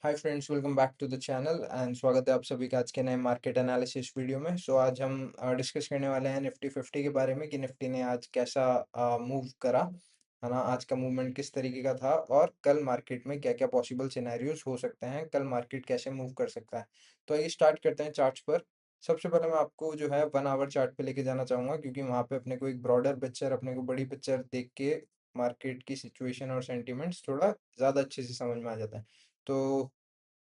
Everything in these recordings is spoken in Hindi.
Hi friends, welcome back to the channel and स्वागत है आप सभी का आज के नए मार्केट एनालिसिस वीडियो में। आज हम डिस्कस करने वाले हैं निफ्टी 50 के बारे में कि निफ्टी ने आज कैसा मूव करा, है ना। आज का मूवमेंट किस तरीके का था और कल मार्केट में क्या क्या पॉसिबल सिनेरियोज हो सकते हैं, कल मार्केट कैसे मूव कर सकता है। तो आइए स्टार्ट करते हैं चार्ट्स पर। सबसे पहले मैं आपको जो है 1 आवर चार्ट पे लेके जाना चाहूँगा, क्योंकि वहाँ पे अपने को एक ब्रॉडर पिक्चर, अपने को बड़ी पिक्चर देख के मार्केट की सिचुएशन और सेंटिमेंट्स थोड़ा ज़्यादा अच्छे से समझ में आ जाता है। तो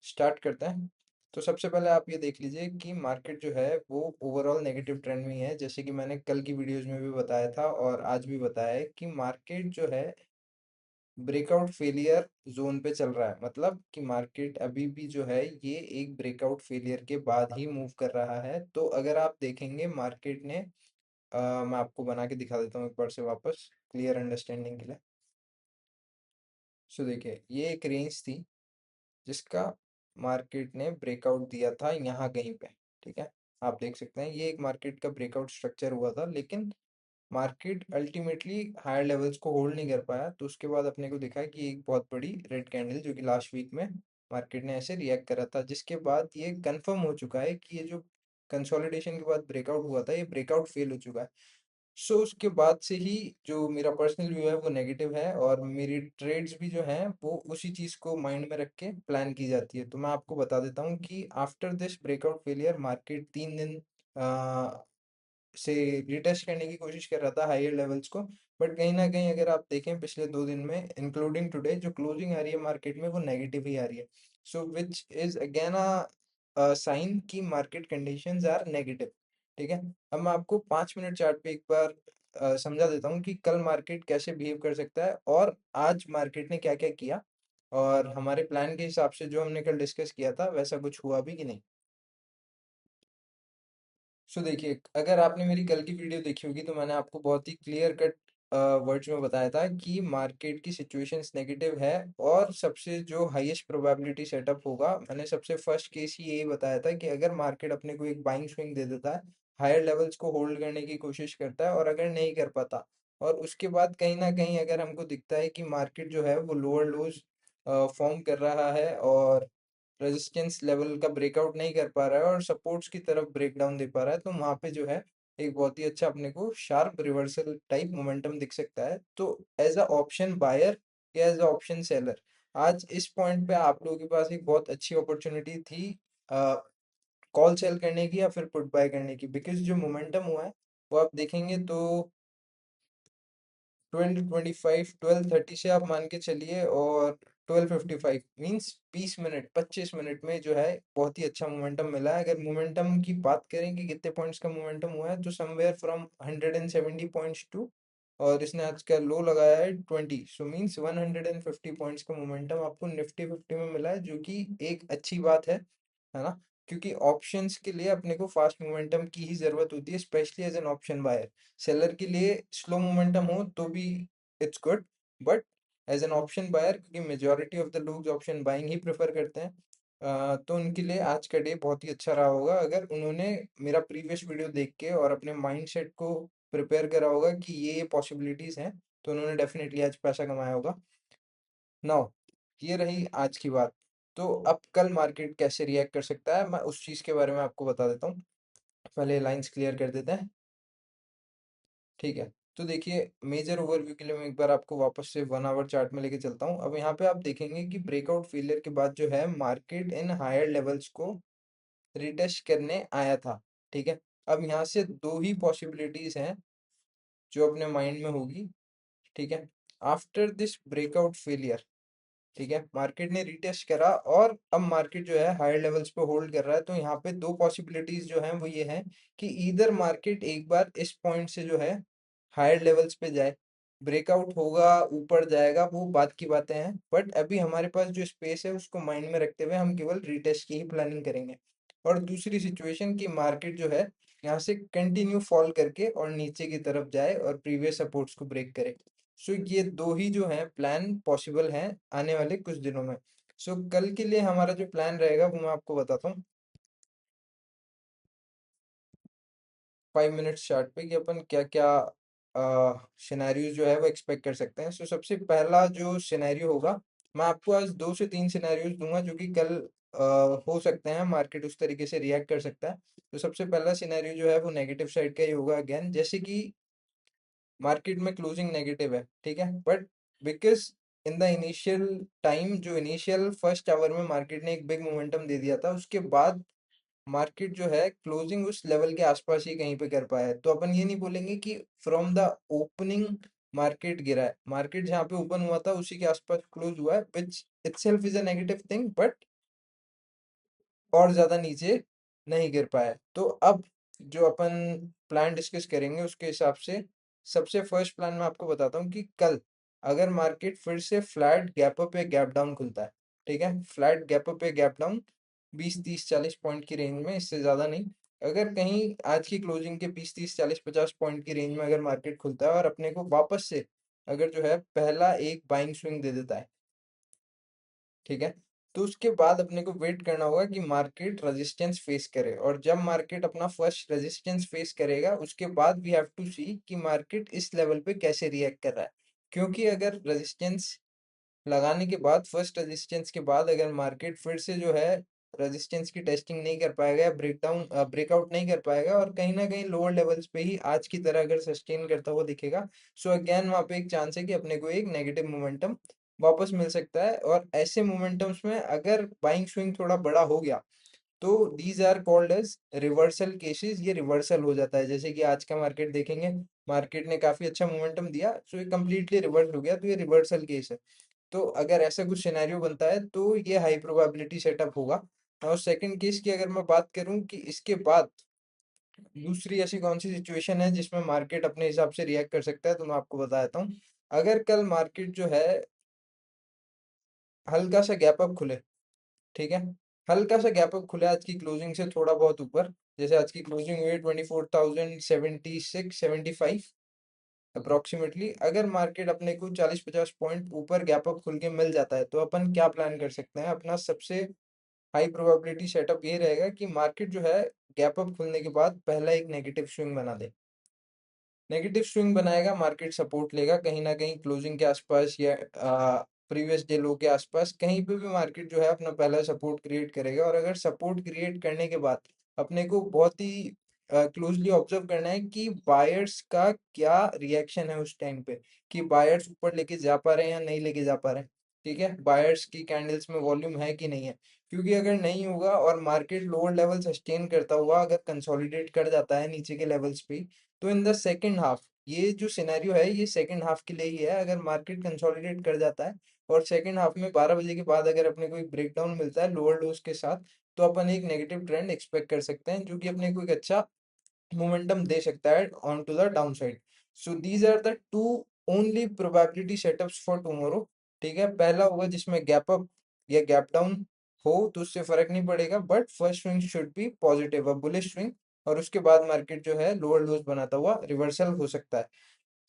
स्टार्ट करते हैं। तो सबसे पहले आप ये देख लीजिए कि मार्केट जो है वो ओवरऑल नेगेटिव ट्रेंड में ही है, जैसे कि मैंने कल की वीडियोस में भी बताया था और आज भी बताया है कि मार्केट जो है ब्रेकआउट फेलियर जोन पे चल रहा है। मतलब कि मार्केट अभी भी जो है ये एक ब्रेकआउट फेलियर के बाद ही मूव कर रहा है। तो अगर आप देखेंगे मार्केट ने मैं आपको बना के दिखा देता हूँ एक बार से वापस क्लियर अंडरस्टैंडिंग के लिए। देखिए, ये एक रेंज थी जिसका मार्केट ने ब्रेकआउट दिया था यहाँ कहीं पे। ठीक है, आप देख सकते हैं ये एक मार्केट का ब्रेकआउट स्ट्रक्चर हुआ था, लेकिन मार्केट अल्टीमेटली हायर लेवल्स को होल्ड नहीं कर पाया। तो उसके बाद अपने को दिखा कि एक बहुत बड़ी रेड कैंडल जो कि लास्ट वीक में मार्केट ने ऐसे रिएक्ट करा था, जिसके बाद ये कंफर्म हो चुका है कि ये जो कंसोलिडेशन के बाद ब्रेकआउट हुआ था ये ब्रेकआउट फेल हो चुका है। उसके बाद से ही जो मेरा पर्सनल व्यू है वो नेगेटिव है, और मेरी ट्रेड्स भी जो हैं वो उसी चीज़ को माइंड में रख के प्लान की जाती है। तो मैं आपको बता देता हूँ कि after this breakout failure market 3 दिन से रिटेस्ट करने की कोशिश कर रहा था हायर लेवल्स को। बट कहीं ना कहीं अगर आप देखें पिछले 2 दिन में इंक्लूडिंग टुडे, जो क्लोजिंग आ रही है मार्केट में वो नेगेटिव ही आ रही है। Which is again a sign कि मार्केट कंडीशंस आर नेगेटिव। ठीक है, अब मैं आपको 5 मिनट चार्ट पे एक बार समझा देता हूँ कि कल मार्केट कैसे बिहेव कर सकता है और आज मार्केट ने क्या क्या किया, और हमारे प्लान के हिसाब से जो हमने कल डिस्कस किया था वैसा कुछ हुआ भी कि नहीं। देखिए, अगर आपने मेरी कल की वीडियो देखी होगी तो मैंने आपको बहुत ही क्लियर कट वर्ड्स में बताया था कि मार्केट की सिचुएशंस नेगेटिव है, और सबसे जो हाईएस्ट प्रोबेबिलिटी सेटअप होगा, मैंने सबसे फर्स्ट केस ही यही बताया था कि अगर मार्केट अपने को एक बाइंग स्विंग दे देता है, हायर लेवल्स को होल्ड करने की कोशिश करता है, और अगर नहीं कर पाता और उसके बाद कहीं ना कहीं अगर हमको दिखता है कि मार्केट जो है वो लोअर लोज फॉर्म कर रहा है और रेजिस्टेंस लेवल का ब्रेकआउट नहीं कर पा रहा है और सपोर्ट्स की तरफ ब्रेक डाउन दे पा रहा है, तो वहां पे जो है एक बहुत ही अच्छा अपने को शार्प रिवर्सल टाइप मोमेंटम दिख सकता है। तो एज अ ऑप्शन बायर या एज अ ऑप्शन सेलर, आज इस पॉइंट पे आप लोगों के पास एक बहुत अच्छी अपॉर्चुनिटी थी कॉल सेल करने की या फिर पुट बाय करने की, बिकॉज जो मोमेंटम हुआ है वो आप देखेंगे तो 12:25 12:30 से आप मान के चलिए, और 12:55 मीन्स 20 मिनट 25 मिनट में जो है बहुत ही अच्छा मोमेंटम मिला है। अगर मोमेंटम की बात करें कि कितने पॉइंट्स का मोमेंटम हुआ है, तो समवेयर फ्रॉम 170 पॉइंट्स टू, और इसने आज का लो लगाया है 20, मीन्स 150 पॉइंट्स का मोमेंटम आपको निफ्टी 50 में मिला है, जो कि एक अच्छी बात है ना। क्योंकि ऑप्शंस के लिए अपने को फास्ट मोमेंटम की ही जरूरत होती है, specially as an option buyer. Seller के लिए स्लो मोमेंटम हो तो भी it's good, but as an option buyer, क्योंकि मेजोरिटी ऑफ द लोग ऑप्शन बाइंग ही प्रेफर करते हैं, तो उनके लिए आज का डे बहुत ही अच्छा रहा होगा अगर उन्होंने मेरा प्रीवियस वीडियो देख के और अपने माइंडसेट को प्रिपेयर करा होगा कि ये पॉसिबिलिटीज हैं, तो उन्होंने डेफिनेटली आज पैसा कमाया होगा। नाउ, ये रही आज की बात। तो अब कल मार्केट कैसे रिएक्ट कर सकता है मैं उस चीज के बारे में आपको बता देता हूँ। पहले लाइंस क्लियर कर देते हैं। ठीक है, तो देखिए, मेजर ओवरव्यू के लिए मैं एक बार आपको वापस से 1 आवर चार्ट में लेके चलता हूँ। अब यहाँ पे आप देखेंगे कि ब्रेकआउट फेलियर के बाद जो है मार्केट इन हायर लेवल्स को रिटेस्ट करने आया था। ठीक है, अब यहाँ से दो ही पॉसिबिलिटीज हैं जो अपने माइंड में होगी। ठीक है, आफ्टर दिस ब्रेकआउट फेलियर, ठीक है, मार्केट ने रिटेस्ट करा और अब मार्केट जो है हायर लेवल्स पे होल्ड कर रहा है, तो यहाँ पे दो पॉसिबिलिटीज जो हैं वो ये हैं कि इधर मार्केट एक बार इस पॉइंट से जो है हायर लेवल्स पे जाए, ब्रेकआउट होगा, ऊपर जाएगा, वो बात की बातें हैं, बट अभी हमारे पास जो स्पेस है उसको माइंड में रखते हुए हम केवल रिटेस्ट की ही प्लानिंग करेंगे। और दूसरी सिचुएशन की मार्केट जो है यहाँ से कंटिन्यू फॉल करके और नीचे की तरफ जाए और प्रीवियस सपोर्ट्स को ब्रेक करे। ये दो ही जो है प्लान पॉसिबल हैं आने वाले कुछ दिनों में। कल के लिए हमारा जो प्लान रहेगा वो मैं आपको बताता हूँ 5 मिनट्स चार्ट पे कि अपन क्या क्या सिनेरियो जो है वो एक्सपेक्ट कर सकते हैं। सबसे पहला जो सिनेरियो होगा, मैं आपको आज 2 से 3 सिनेरियोज दूंगा जो कि कल हो सकते हैं, मार्केट उस तरीके से रिएक्ट कर सकता है। तो सबसे पहला सिनेरियो जो है वो नेगेटिव साइड का ही होगा अगेन, जैसे कि मार्केट में क्लोजिंग नेगेटिव है, ठीक है, but because in the initial time, जो इनिशियल फर्स्ट आवर में मार्केट ने एक बिग मोमेंटम दे दिया था, उसके बाद मार्केट जो है क्लोजिंग उस लेवल के आसपास ही कहीं पे कर पाया है। तो अपन ये नहीं बोलेंगे कि फ्रॉम द ओपनिंग मार्केट गिरा है, मार्केट जहाँ पे ओपन हुआ था उसी के आसपास क्लोज हुआ है, which itself is a negative thing, but और ज्यादा नीचे नहीं गिर पाया। तो अब जो अपन प्लान डिस्कस करेंगे उसके हिसाब से, सबसे फर्स्ट प्लान मैं आपको बताता हूँ कि कल अगर मार्केट फिर से फ्लैट गैप अप या गैप डाउन खुलता है, ठीक है, फ्लैट गैप अप या गैप डाउन 20 30 40 पॉइंट की रेंज में, इससे ज्यादा नहीं। अगर कहीं आज की क्लोजिंग के 20 30 40 50 पॉइंट की रेंज में अगर मार्केट खुलता है और अपने को वापस से अगर जो है पहला एक बाइंग स्विंग दे देता है, ठीक है, तो उसके बाद अपने को वेट करना होगा कि मार्केट रेजिस्टेंस फेस करे, और जब मार्केट अपना फर्स्ट रेजिस्टेंस फेस करेगा उसके बाद वी हैव टू सी कि मार्केट इस लेवल पे कैसे रिएक्ट कर रहा है। क्योंकि अगर रेजिस्टेंस लगाने के बाद, फर्स्ट रेजिस्टेंस के बाद अगर मार्केट फिर से जो है रेजिस्टेंस की टेस्टिंग नहीं कर पाएगा या ब्रेकआउट नहीं कर पाएगा और कहीं ना कहीं लोअर लेवल्स पे ही आज की तरह अगर सस्टेन करता हुआ दिखेगा, सो अगेन वहाँ पे एक चांस है कि अपने को एक नेगेटिव मोमेंटम वापस मिल सकता है। और ऐसे मोमेंटम्स में अगर बाइंग स्विंग थोड़ा बड़ा हो गया तो these are called as reversal cases, ये रिवर्सल हो जाता है। जैसे कि आज का मार्केट देखेंगे, मार्केट ने काफी अच्छा मोमेंटम दिया, सो ये कम्प्लीटली रिवर्स हो गया, तो ये रिवर्सल केस है। तो अगर ऐसा कुछ सिनेरियो बनता है तो ये हाई प्रोबेबिलिटी सेटअप होगा। और सेकंड केस की अगर मैं बात करूं कि इसके बाद दूसरी ऐसी कौन सी सिचुएशन है जिसमें मार्केट अपने हिसाब से रिएक्ट कर सकता है, तो मैं आपको बता देता हूँ। अगर कल मार्केट जो है हल्का सा गैप अप खुले, ठीक है, हल्का सा गैप अप खुले आज की क्लोजिंग से थोड़ा बहुत ऊपर, जैसे आज की क्लोजिंग हुई 24,076 75 अप्रोक्सीमेटली, अगर मार्केट अपने को 40 50 पॉइंट ऊपर गैप अप खुल के मिल जाता है, तो अपन क्या प्लान कर सकते हैं। अपना सबसे हाई प्रोबेबिलिटी सेटअप ये रहेगा कि मार्केट जो है गैप अप खुलने के बाद पहला एक नेगेटिव स्विंग बना दे। नेगेटिव स्विंग बनाएगा, मार्केट सपोर्ट लेगा कहीं ना कहीं क्लोजिंग के आसपास या प्रीवियस डे लो के आसपास, कहीं पे भी मार्केट जो है अपना पहला सपोर्ट क्रिएट करेगा। और अगर सपोर्ट क्रिएट करने के बाद अपने को बहुत ही क्लोजली ऑब्जर्व करना है कि बायर्स का क्या रिएक्शन है उस टाइम पे, कि बायर्स ऊपर लेके जा पा रहे हैं या नहीं लेके जा पा रहे हैं, ठीक है, बायर्स की कैंडल्स में वॉल्यूम है कि नहीं है। क्योंकि अगर नहीं होगा और मार्केट लोअर लेवल सस्टेन करता हुआ अगर कंसोलिडेट कर जाता है नीचे के लेवल्स पे, तो इन द सेकेंड हाफ, ये जो सिनेरियो है ये सेकेंड हाफ के लिए ही है। अगर मार्केट कंसोलिडेट कर जाता है और सेकेंड हाफ में 12 बजे के बाद अगर अपने को एक ब्रेकडाउन मिलता है लोअर लोज के साथ, तो अपन एक नेगेटिव ट्रेंड एक्सपेक्ट कर सकते हैं जो कि अपने को एक अच्छा मोमेंटम दे सकता है on to the down side. So these are the two only probability setups for tomorrow, ठीक है। पहला होगा जिसमें गैप अप या गैप डाउन हो तो उससे फर्क नहीं पड़ेगा, but first swing should be positive, a bullish swing, और उसके बाद मार्केट जो है लोअर लोज बनाता हुआ रिवर्सल हो सकता है।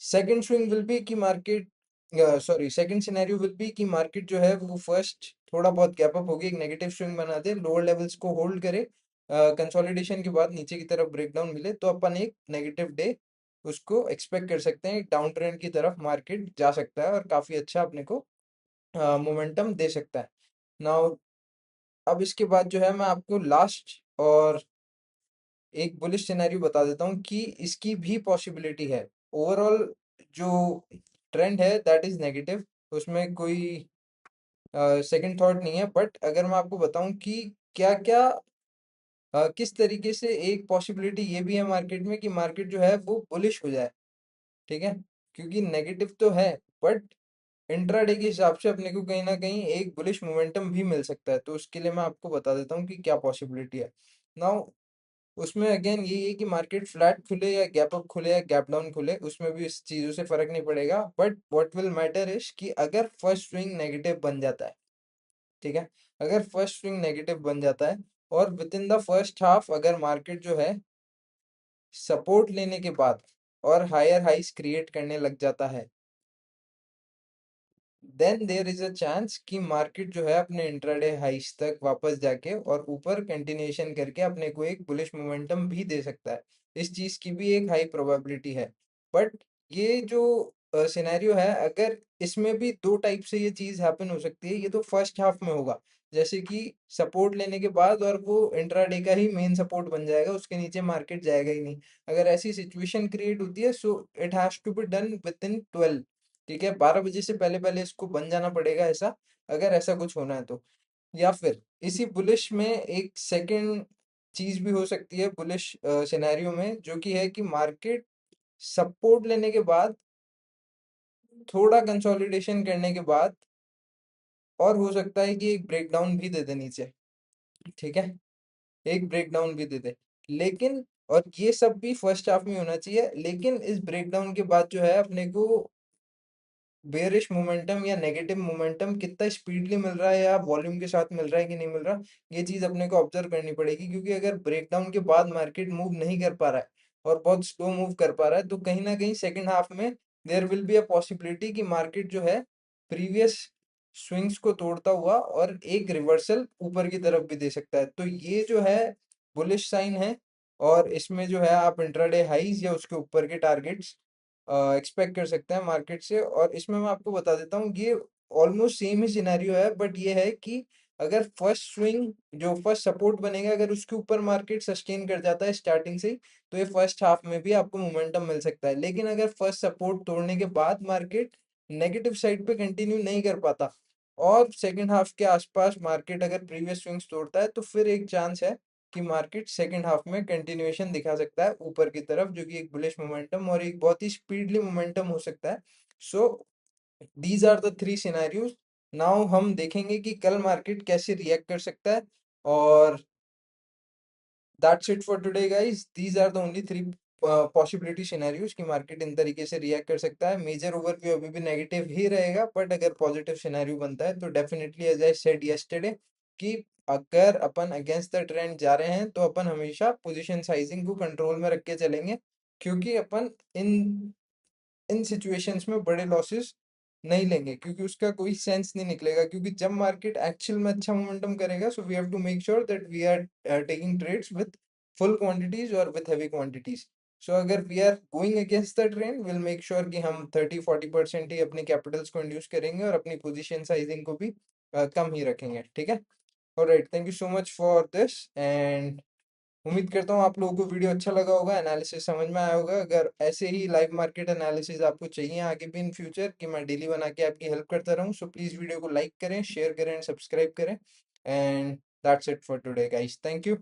सेकंड स्विंग विल बी कि market, sorry, second scenario will be कि मार्केट जो है वो फर्स्ट थोड़ा बहुत गैप अप होगी, एक नेगेटिव स्विंग बना दे, लोअर लेवल्स को होल्ड करे, कंसोलिडेशन के बाद नीचे की तरफ ब्रेकडाउन मिले, तो अपन एक नेगेटिव डे उसको एक्सपेक्ट कर सकते हैं, एक डाउन ट्रेंड की तरफ मार्केट जा सकता है और काफी अच्छा अपने को मोमेंटम दे सकता है। नाउ अब इसके बाद जो है मैं आपको लास्ट और एक बुलिश सिनेरियो बता देता हूँ कि इसकी भी पॉसिबिलिटी है। ओवरऑल जो ट्रेंड है दैट इज नेगेटिव, उसमें कोई सेकंड थॉट नहीं है, बट अगर मैं आपको बताऊं कि क्या क्या किस तरीके से एक पॉसिबिलिटी ये भी है मार्केट में कि मार्केट जो है वो बुलिश हो जाए, ठीक है, क्योंकि नेगेटिव तो है बट इंट्राडे के हिसाब से अपने को कहीं ना कहीं एक बुलिश मोमेंटम भी मिल सकता है। तो उसके लिए मैं आपको बता देता हूँ कि क्या पॉसिबिलिटी है। नाउ उसमें अगेन यही है कि मार्केट फ्लैट खुले या गैप अप खुले या गैप डाउन खुले, उसमें भी इस चीजों से फर्क नहीं पड़ेगा, but what will matter is कि अगर फर्स्ट स्विंग नेगेटिव बन जाता है, ठीक है, अगर फर्स्ट स्विंग नेगेटिव बन जाता है और with in the first half अगर मार्केट जो है सपोर्ट लेने के बाद और हायर हाइस क्रिएट करने लग जाता है, then there is a chance कि मार्केट जो है अपने इंट्राडे हाइस तक वापस जाके और ऊपर कंटिन्यूएशन करके अपने को एक बुलिश मोमेंटम भी दे सकता है। इस चीज की भी एक हाई प्रोबेबिलिटी है। बट ये जो सिनेरियो है, अगर इसमें भी दो टाइप से ये चीज हैपन हो सकती है। ये तो फर्स्ट हाफ में होगा, जैसे कि सपोर्ट लेने के बाद और वो इंट्राडे का ही मेन सपोर्ट बन जाएगा, उसके नीचे मार्केट जाएगा ही नहीं। अगर ऐसी सिचुएशन क्रिएट होती है, so it has to be done within 12, ठीक है, 12 बजे से पहले पहले इसको बन जाना पड़ेगा ऐसा, अगर ऐसा कुछ होना है तो। या फिर इसी बुलिश में एक सेकंड चीज भी हो सकती है बुलिश सिनेरियो में, जो कि है कि मार्केट सपोर्ट लेने के बाद, थोड़ा कंसोलिडेशन करने के बाद, और हो सकता है कि एक ब्रेकडाउन भी दे दे नीचे, ठीक है, एक ब्रेकडाउन भी दे दे। लेकिन और ये सब भी फर्स्ट हाफ में होना चाहिए, लेकिन इस ब्रेकडाउन के बाद जो है अपने को बेयरिश मोमेंटम या नेगेटिव मोमेंटम कितना स्पीडली मिल रहा है या वॉल्यूम के साथ मिल रहा है कि नहीं मिल रहा, ये चीज अपने को ऑब्जर्व करनी पड़ेगी। क्योंकि अगर ब्रेकडाउन के बाद मार्केट मूव नहीं कर पा रहा है और बहुत स्लो मूव कर पा रहा है, तो कहीं ना कहीं सेकंड हाफ में there will be a possibility कि मार्केट जो है प्रीवियस स्विंग्स को तोड़ता हुआ और एक रिवर्सल ऊपर की तरफ भी दे सकता है। तो ये जो है बुलिश साइन है, और इसमें जो है आप इंट्राडे हाइज या उसके ऊपर के टारगेट्स एक्सपेक्ट कर सकते हैं मार्केट से। और इसमें मैं आपको बता देता हूँ, ये ऑलमोस्ट सेम ही सिनेरियो है, बट ये है कि अगर फर्स्ट स्विंग जो फर्स्ट सपोर्ट बनेगा, अगर उसके ऊपर मार्केट सस्टेन कर जाता है स्टार्टिंग से ही, तो ये फर्स्ट हाफ में भी आपको मोमेंटम मिल सकता है। लेकिन अगर फर्स्ट सपोर्ट तोड़ने के बाद मार्केट नेगेटिव साइड पे कंटिन्यू नहीं कर पाता और सेकंड हाफ के आसपास मार्केट अगर प्रीवियस स्विंग्स तोड़ता है, तो फिर एक चांस है कि मार्केट सेकंड हाफ में कंटिन्यूएशन दिखा सकता है ऊपर की तरफ, जो कि एक बुलिश मोमेंटम और एक बहुत ही स्पीडली मोमेंटम हो सकता है। So these are the three scenarios. Now हम देखेंगे कि कल मार्केट कैसे रिएक्ट कर सकता है। और that's it for today guys, these are the only three possibility scenarios कि मार्केट इन तरीके से रिएक्ट कर सकता है। मेजर ओवरव्यू अभी भी नेगेटिव ही रहेगा, बट अगर पॉजिटिव सिनेरियो बनता है तो definitely as I said yesterday कि अगर अपन अगेंस्ट द ट्रेंड जा रहे हैं, तो अपन हमेशा पोजीशन साइजिंग को कंट्रोल में रख के चलेंगे। क्योंकि अपन इन इन सिचुएशंस में बड़े लॉसेस नहीं लेंगे, क्योंकि उसका कोई सेंस नहीं निकलेगा। क्योंकि जब मार्केट एक्चुअल में अच्छा मोमेंटम करेगा, so we have to make sure that we are taking trades with full quantities और विद हैवी क्वांटिटीज। सो अगर we are going against the trend, will make sure कि हम 30-40% ही अपने कैपिटल्स को इंड्यूस करेंगे और अपनी पोजीशन साइजिंग को भी कम ही रखेंगे, ठीक है। Alright, thank you so much for this, and उम्मीद करता हूँ आप लोगों को वीडियो अच्छा लगा होगा, एनालिसिस समझ में आया होगा। अगर ऐसे ही लाइव मार्केट एनालिसिस आपको चाहिए आगे भी इन फ्यूचर कि मैं डेली बना के आपकी हेल्प करता रहूँ, सो प्लीज़ वीडियो को लाइक करें, शेयर करें एंड सब्सक्राइब करें। And that's it for today guys, thank you.